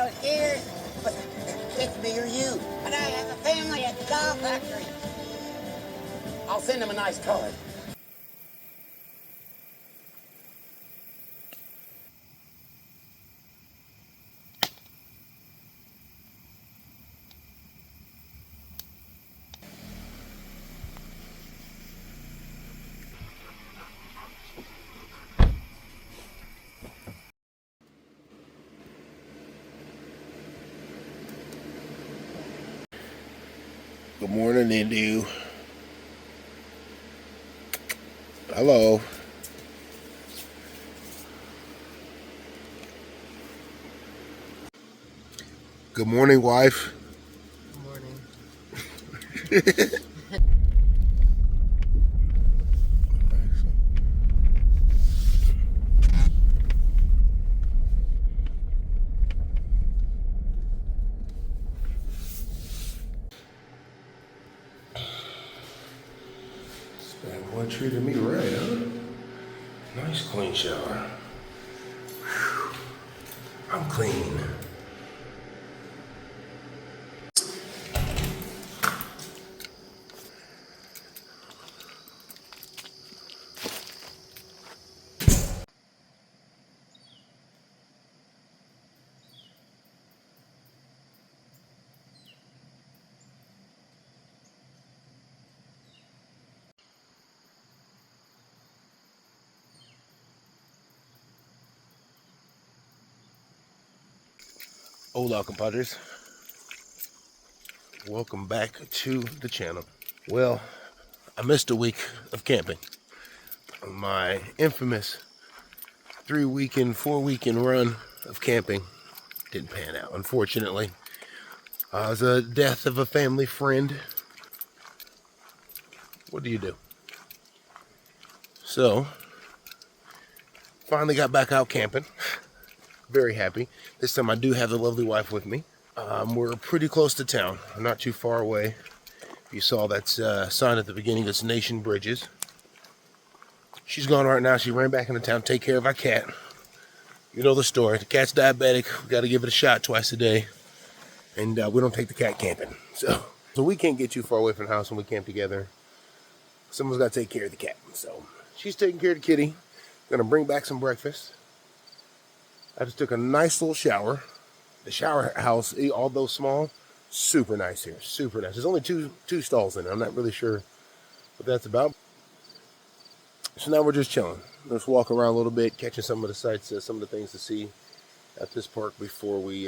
I was scared, but it's me or you. And I have a family at the dog factory. I'll send him a nice card. Good morning, Indu. Hello. Good morning, wife. Good morning. That boy treated me right, huh? Nice clean shower. Whew. I'm clean. Hola, compadres. Welcome back to the channel. Well, I missed a week of camping. My infamous 3-weekend, 4-weekend run of camping didn't pan out, unfortunately. It was a death of a family friend. What do you do? So, finally got back out camping. Very happy. This time I do have the lovely wife with me. We're pretty close to town. I'm not too far away. You saw that sign at the beginning. It's Nation Bridges. She's gone right now. She ran back into town to take care of our cat. You know the story. The cat's diabetic. We got to give it a shot twice a day. And we don't take the cat camping. So we can't get too far away from the house when we camp together. Someone's got to take care of the cat. So she's taking care of the kitty. Gonna bring back some breakfast. I just took a nice little shower. The shower house, although small, super nice here. Super nice. There's only two stalls in it. I'm not really sure what that's about. So now we're just chilling. Let's walk around a little bit, catching some of the sights, some of the things to see at this park before we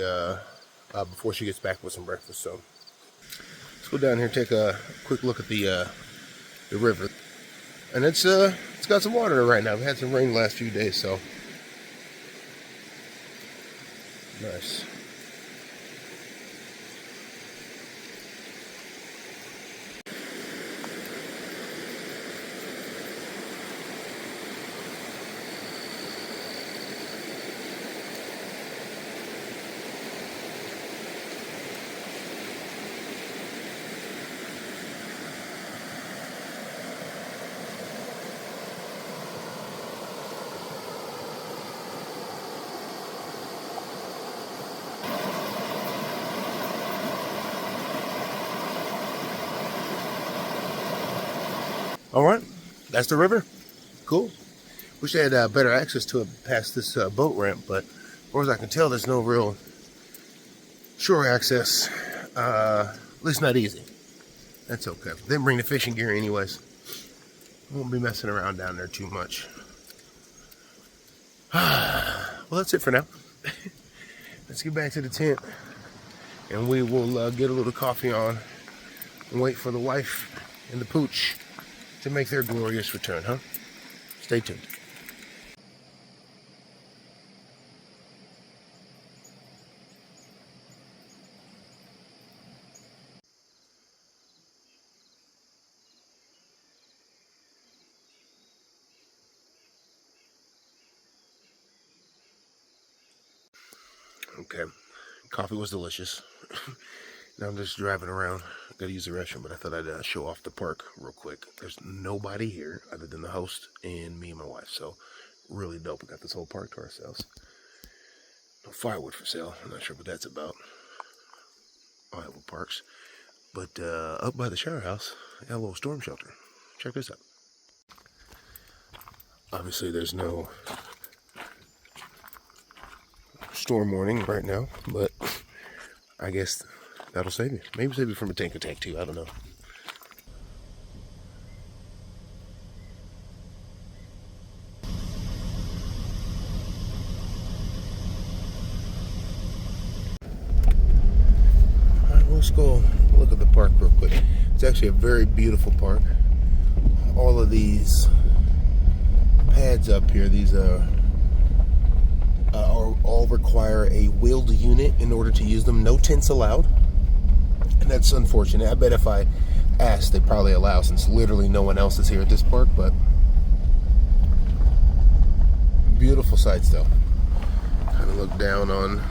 before she gets back with some breakfast. So let's go down here and take a quick look at the river. And it's got some water in it right now. We had some rain the last few days, so nice. All right, that's the river. Cool. Wish they had better access to it past this boat ramp, but as far as I can tell, there's no real shore access. At least not easy. That's okay. They didn't bring the fishing gear anyways. Won't be messing around down there too much. Well, that's it for now. Let's get back to the tent, and we will get a little coffee on and wait for the wife and the pooch to make their glorious return, huh? Stay tuned. Okay, coffee was delicious. Now I'm just driving around. I gotta use the restroom, but I thought I'd show off the park real quick. There's nobody here other than the host and me and my wife, so really dope. We got this whole park to ourselves. No firewood for sale. I'm not sure what that's about. Iowa Parks. But up by the shower house, got a little storm shelter. Check this out. Obviously, there's no storm warning right now, but I guess that'll save you. Maybe save you from a tank attack too. I don't know. All right, let's go look at the park real quick. It's actually a very beautiful park. All of these pads up here, these all require a wheeled unit in order to use them. No tents allowed, and that's unfortunate. I bet if I asked, they'd probably allow, since literally no one else is here at this park. But beautiful sights though. Kind of look down on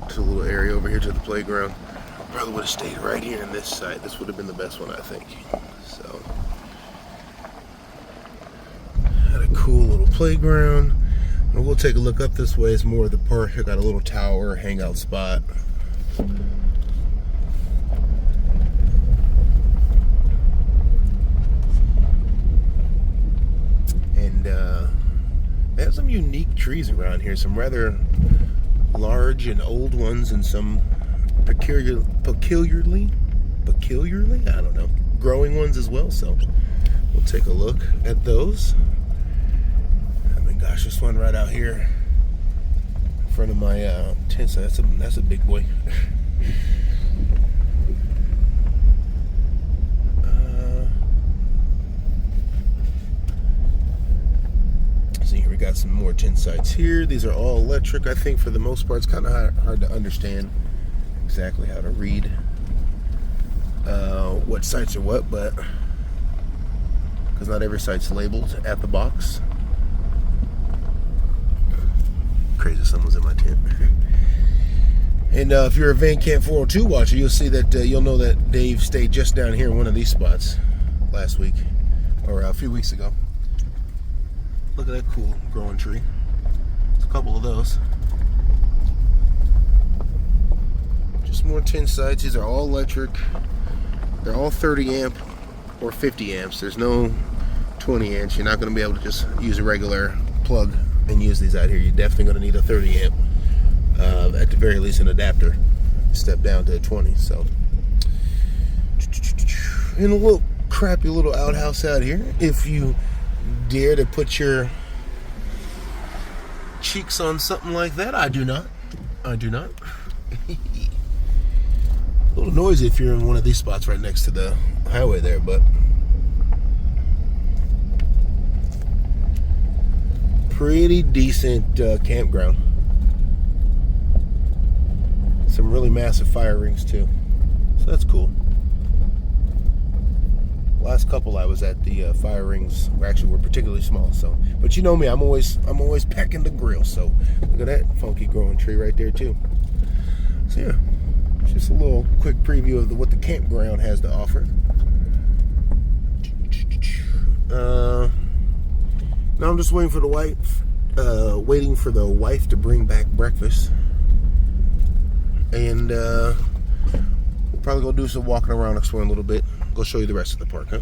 to a little area over here to the playground. Probably would have stayed right here in this site. This would have been the best one, I think. So, had a cool little playground. And we'll take a look up this way. It's more of the park. I got a little tower, hangout spot. And they have some unique trees around here. Some rather large and old ones, and some peculiarly, I don't know, growing ones as well. So we'll take a look at those. I mean, gosh, this one right out here in front of my tent site, that's a big boy. So here we got some more tent sites here. These are all electric, I think, for the most part. It's kind of hard to understand exactly how to read what sites are what, but because not every site's labeled at the box. Crazy, someone's in my tent. And if you're a Van Camp 402 watcher, you'll see that you'll know that Dave stayed just down here in one of these spots last week, or a few weeks ago. Look at that cool growing tree. There's a couple of those. Just more tent sites. These are all electric. They're all 30 amp or 50 amps. There's no 20 amps. You're not going to be able to just use a regular plug and use these out here. You're definitely going to need a 30 amp. At the very least, an adapter. Step down to a 20. So, in a little crappy little outhouse out here. If you dare to put your cheeks on something like that, I do not. I do not. A little noisy if you're in one of these spots right next to the highway there, but pretty decent campground. Some really massive fire rings too, so that's cool. Last couple I was at, the fire rings were particularly small. So, but you know me, I'm always packing the grill. So look at that funky growing tree right there too. So yeah, just a little quick preview of what the campground has to offer. Now I'm just waiting for the wife to bring back breakfast, and we'll probably go do some walking around, exploring a little bit. Go show you the rest of the park, huh?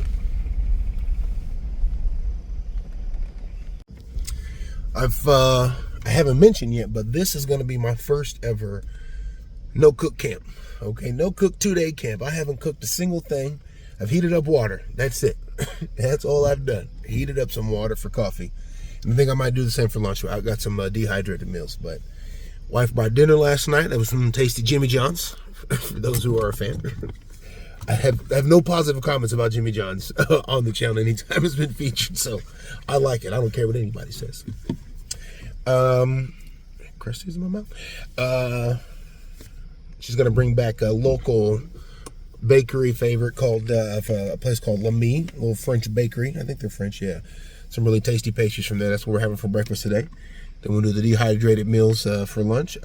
I haven't mentioned yet, but this is going to be my first ever no-cook camp. Okay, no-cook 2-day camp. I haven't cooked a single thing. I've heated up water. That's it. That's all I've done. Heated up some water for coffee. And I think I might do the same for lunch. I got some dehydrated meals. But wife bought dinner last night. That was some tasty Jimmy John's, for those who are a fan. I have no positive comments about Jimmy John's on the channel anytime it's been featured, so I like it. I don't care what anybody says. Crusty's in my mouth. She's gonna bring back a local bakery favorite called a place called L'Ami, a little French bakery. I think they're French, yeah. Some really tasty pastries from there. That's what we're having for breakfast today. Then we'll do the dehydrated meals for lunch,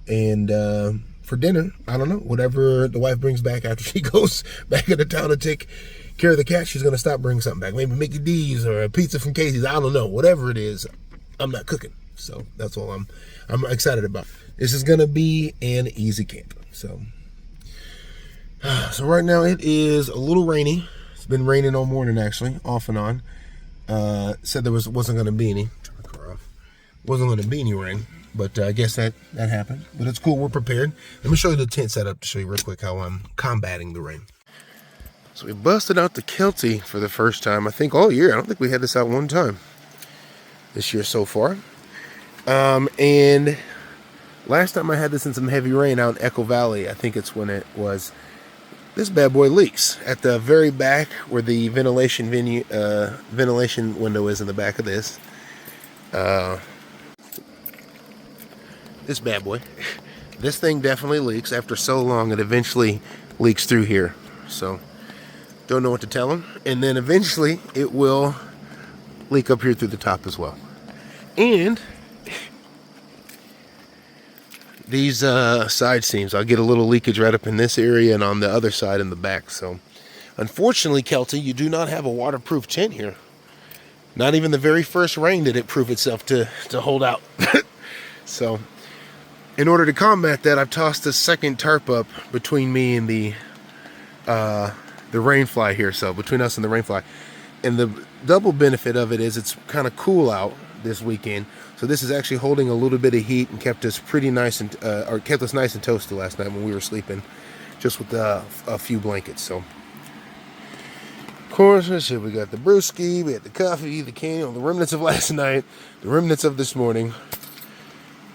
and for dinner, I don't know, whatever the wife brings back after she goes back into town to take care of the cat. She's gonna stop bringing something back. Maybe Mickey D's or a pizza from Casey's. I don't know. Whatever it is, I'm not cooking. So that's all I'm excited about. This is gonna be an easy camp. So right now it is a little rainy. It's been raining all morning, actually, off and on. Said there wasn't gonna be any. Turn the car off. Wasn't gonna be any rain, but I guess that happened. But it's cool. We're prepared. Let me show you the tent setup to show you real quick how I'm combating the rain. So we busted out the Kelty for the first time, I think, all year. I don't think we had this out one time this year so far. And last time I had this in some heavy rain out in Echo Valley, I think it's when it was, this bad boy leaks at the very back where the ventilation window is in the back of this. This bad boy. This thing definitely leaks. After so long, it eventually leaks through here. So don't know what to tell them. And then eventually it will leak up here through the top as well. And these side seams, I'll get a little leakage right up in this area and on the other side in the back. So unfortunately, Kelty, you do not have a waterproof tent here. Not even the very first rain did it prove itself to hold out. So in order to combat that, I've tossed a second tarp up between me and the rainfly here, so between us and the rainfly. And the double benefit of it is it's kind of cool out this weekend, so this is actually holding a little bit of heat and kept us pretty nice and kept us nice and toasty last night when we were sleeping, just with a few blankets. So of course, let's see, we got the brewski, we had the coffee, the candy, the remnants of last night, the remnants of this morning.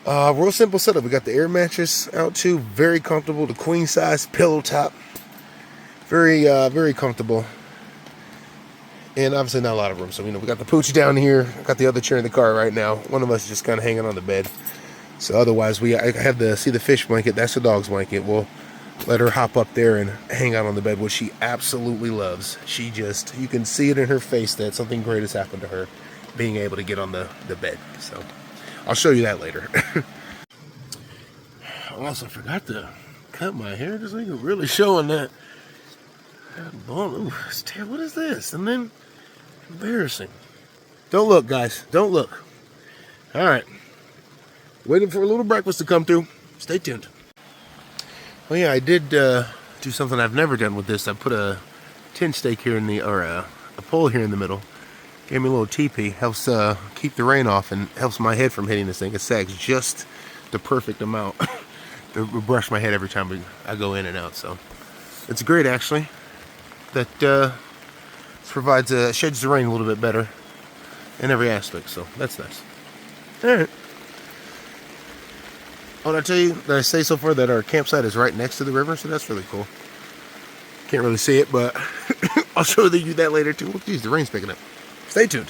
Real simple setup. We got the air mattress out too, very comfortable, the queen size pillow top. Very comfortable, and obviously not a lot of room. So we got the pooch down here. Got the other chair in the car right now. One of us is just kind of hanging on the bed. So otherwise, I have the fish blanket. That's the dog's blanket. We'll let her hop up there and hang out on the bed, which she absolutely loves. You can see it in her face that something great has happened to her, being able to get on the bed. So I'll show you that later. I also forgot to cut my hair. Just like really showing that. Ooh, what is this? And then embarrassing. Don't look, guys. Don't look. All right. Waiting for a little breakfast to come through. Stay tuned. Well, yeah, I did do something I've never done with this. I put a tin stake here a pole here in the middle. Gave me a little teepee. Helps keep the rain off and helps my head from hitting this thing. It sags just the perfect amount to brush my head every time I go in and out. So it's great, actually. That sheds the rain a little bit better in every aspect, so that's nice. All right. Oh, did I tell you that I say so far that our campsite is right next to the river, so that's really cool. Can't really see it, but I'll show you that later too. Geez, the rain's picking up. Stay tuned.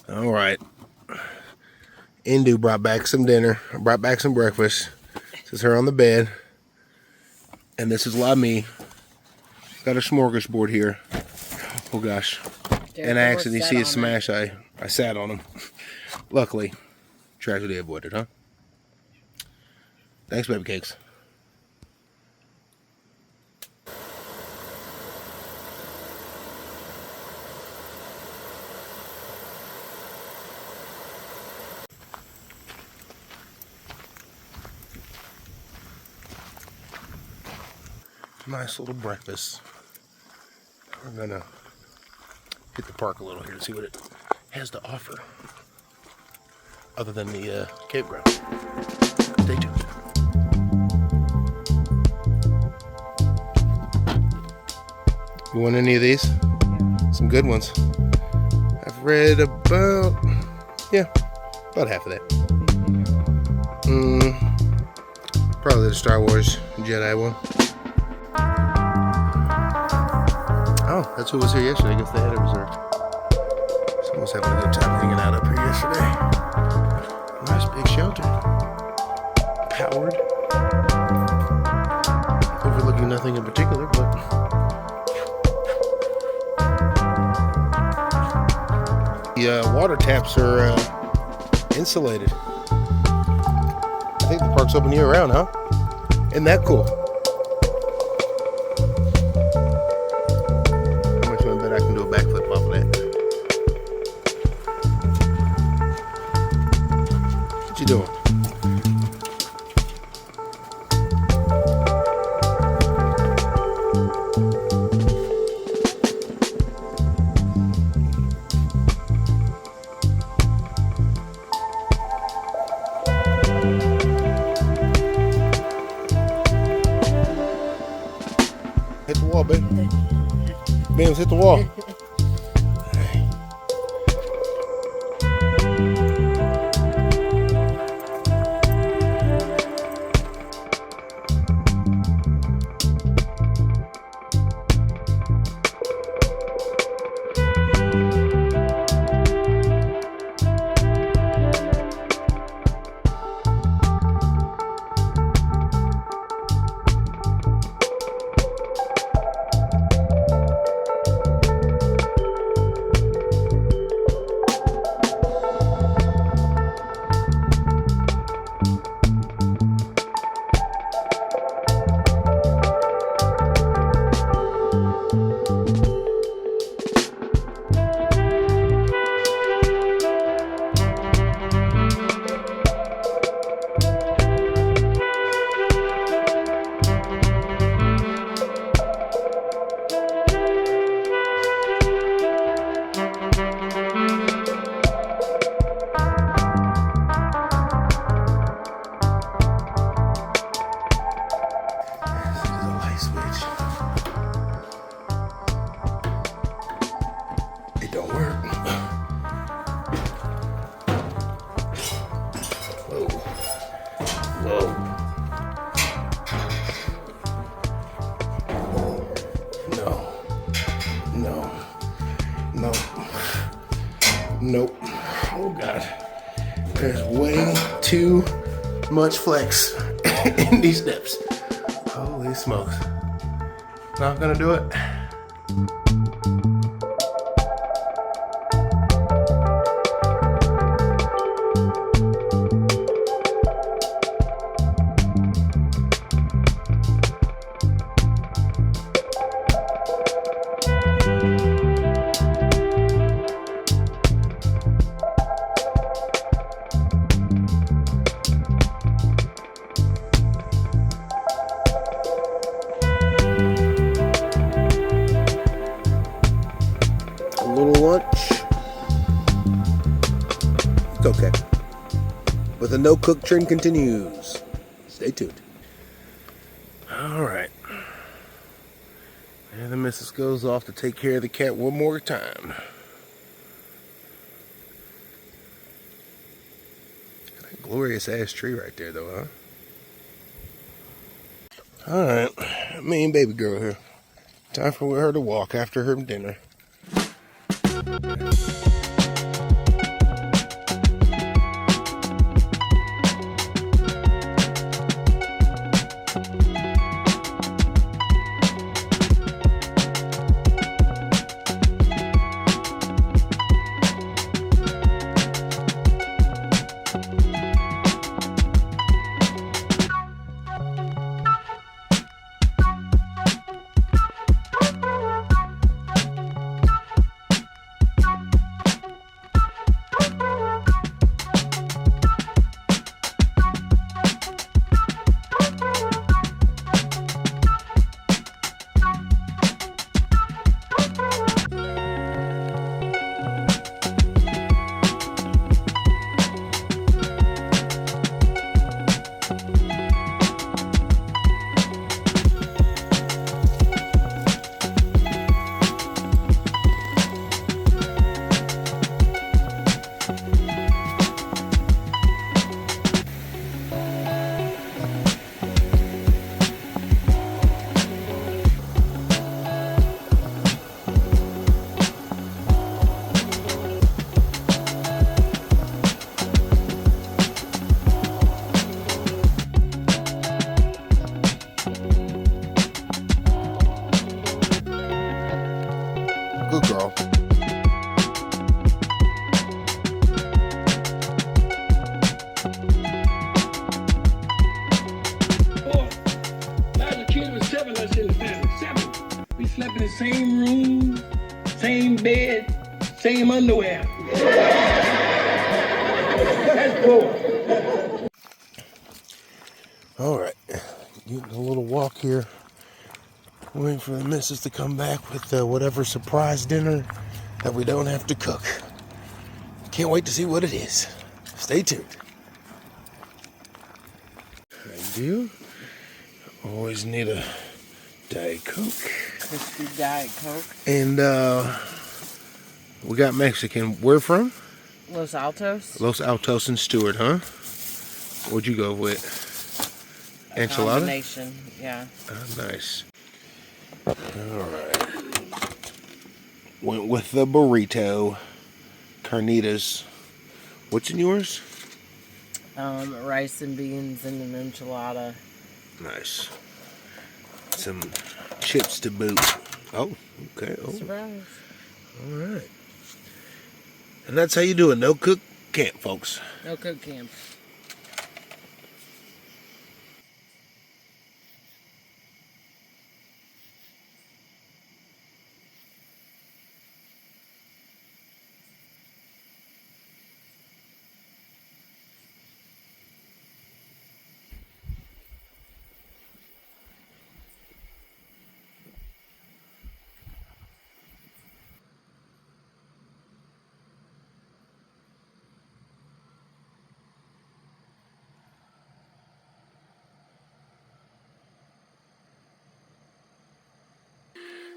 All right. Indu brought back some dinner. I brought back some breakfast. This is her on the bed. And this is La Me. Got a smorgasbord here. Oh gosh. And I accidentally see it smash. I sat on him. Luckily, tragedy avoided, huh? Thanks, baby cakes. Nice little breakfast. We're gonna hit the park a little here and see what it has to offer, other than the campground. Stay tuned. You want any of these? Some good ones. I've read about half of that. Probably the Star Wars Jedi one. Oh, that's who was here yesterday. I guess they had it reserved. Someone was having a good time hanging out up here yesterday. Nice big shelter. Powered. nothing in particular, but the water taps are insulated. I think the park's open year round, huh? Isn't that cool? How much you want to bet I can do a backflip off of that? What you doing? Hit the wall, baby. Bams, hit the wall. Nope. Oh God. There's way too much flex in these steps. Holy smokes. Not gonna do it. Okay. But the no cook trend continues. Stay tuned. All right. And the missus goes off to take care of the cat one more time. That glorious ass tree right there, though, huh? All right. Me and baby girl here. Time for her to walk after her dinner. Same underwear. That's cool. All right, getting a little walk here. Waiting for the missus to come back with whatever surprise dinner that we don't have to cook. Can't wait to see what it is. Stay tuned. I do. Always need a Diet Coke. Crispy Diet Coke. And we got Mexican. Where from? Los Altos. Los Altos and Stewart, huh? What'd you go with? Enchilada? Combination, yeah. Nice. Alright. Went with the burrito. Carnitas. What's in yours? Rice and beans and an enchilada. Nice. Some chips to boot. Oh, okay. Oh. Surprise. Alright. And that's how you do a no-cook camp, folks. No cook camp.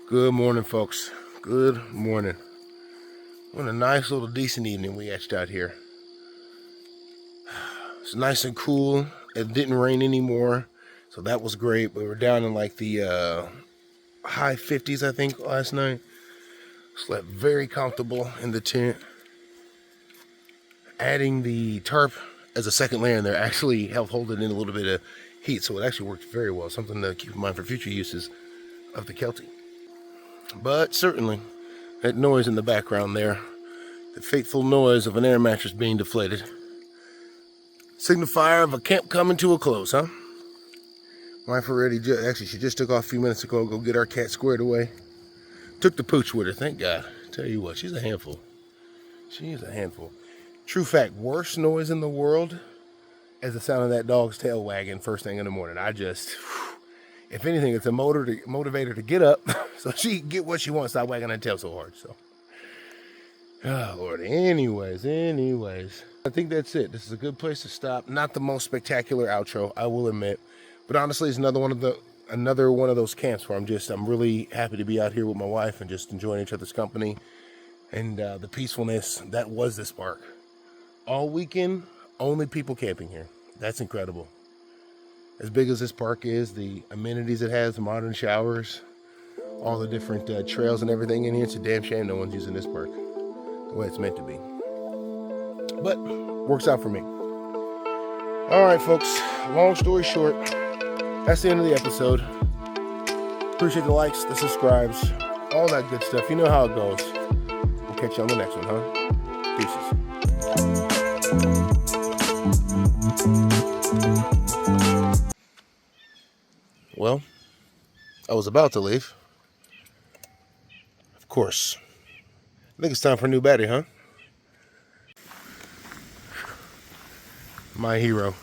Good morning, folks. Good morning. What a nice little decent evening we hatched out here. It's nice and cool. It didn't rain anymore, so that was great. We were down in like the high 50s, I think, last night. Slept very comfortable in the tent. Adding the tarp as a second layer in there actually helped hold it in a little bit of heat, so it actually worked very well. Something to keep in mind for future uses of the Kelty. But certainly, that noise in the background there, the fateful noise of an air mattress being deflated, signifier of a camp coming to a close, huh? Wife already, actually, she just took off a few minutes ago to go get our cat squared away. Took the pooch with her, thank God. Tell you what, she's a handful. She is a handful. True fact, worst noise in the world is the sound of that dog's tail wagging first thing in the morning. If anything, it's a motivator to get up so she can get what she wants, stop wagging her tail so hard. So, oh Lord. Anyways, I think that's it. This is a good place to stop. Not the most spectacular outro, I will admit, but honestly, it's another one of those camps where I'm really happy to be out here with my wife and just enjoying each other's company and the peacefulness that was this park. All weekend, only people camping here. That's incredible. As big as this park is, the amenities it has, the modern showers, all the different trails and everything in here, it's a damn shame no one's using this park the way it's meant to be. But, works out for me. All right, folks, long story short, that's the end of the episode. Appreciate the likes, the subscribes, all that good stuff. You know how it goes. We'll catch you on the next one, huh? Deuces. Well, I was about to leave. Of course. I think it's time for a new battery, huh? My hero.